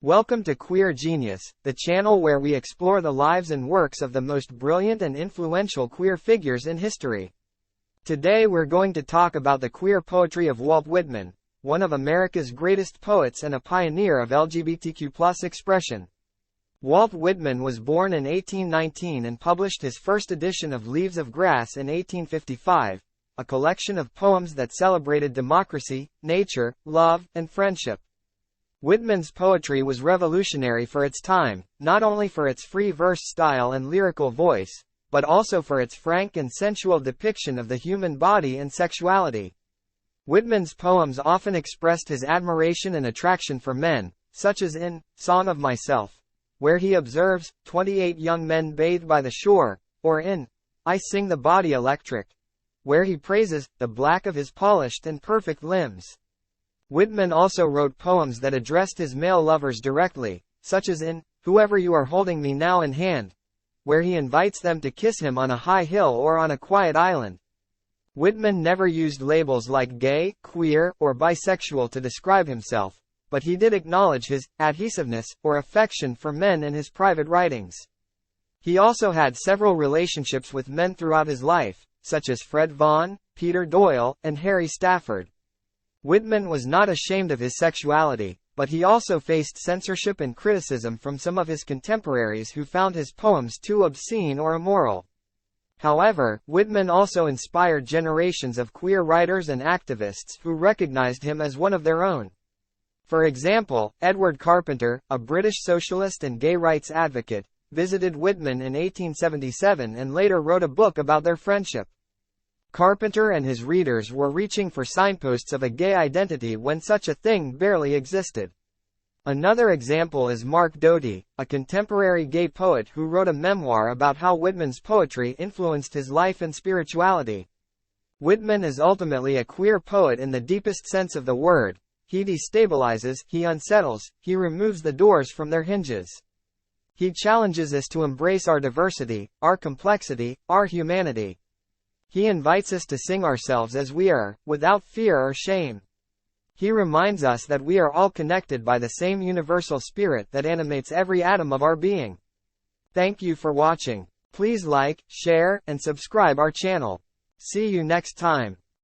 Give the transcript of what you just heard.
Welcome to Queer Genius, the channel where we explore the lives and works of the most brilliant and influential queer figures in history. Today we're going to talk about the queer poetry of Walt Whitman, one of America's greatest poets and a pioneer of LGBTQ+ expression. Walt Whitman was born in 1819 and published his first edition of Leaves of Grass in 1855, a collection of poems that celebrated democracy, nature, love, and friendship. Whitman's poetry was revolutionary for its time, not only for its free verse style and lyrical voice, but also for its frank and sensual depiction of the human body and sexuality. Whitman's poems often expressed his admiration and attraction for men, such as in Song of Myself, where he observes, 28 young men bathe by the shore, or in I Sing the Body Electric, where he praises the black of his polished and perfect limbs. Whitman also wrote poems that addressed his male lovers directly, such as in Whoever You Are Holding Me Now in Hand, where he invites them to kiss him on a high hill or on a quiet island. Whitman never used labels like gay, queer, or bisexual to describe himself, but he did acknowledge his adhesiveness or affection for men in his private writings. He also had several relationships with men throughout his life, such as Fred Vaughan, Peter Doyle, and Harry Stafford. Whitman was not ashamed of his sexuality, but he also faced censorship and criticism from some of his contemporaries who found his poems too obscene or immoral. However, Whitman also inspired generations of queer writers and activists who recognized him as one of their own. For example, Edward Carpenter, a British socialist and gay rights advocate, visited Whitman in 1877 and later wrote a book about their friendship. Carpenter and his readers were reaching for signposts of a gay identity when such a thing barely existed. Another example is Mark Doty, a contemporary gay poet who wrote a memoir about how Whitman's poetry influenced his life and spirituality. Whitman is ultimately a queer poet in the deepest sense of the word. He destabilizes, he unsettles, he removes the doors from their hinges. He challenges us to embrace our diversity, our complexity, our humanity. He invites us to sing ourselves as we are, without fear or shame. He reminds us that we are all connected by the same universal spirit that animates every atom of our being. Thank you for watching. Please like, share, and subscribe our channel. See you next time.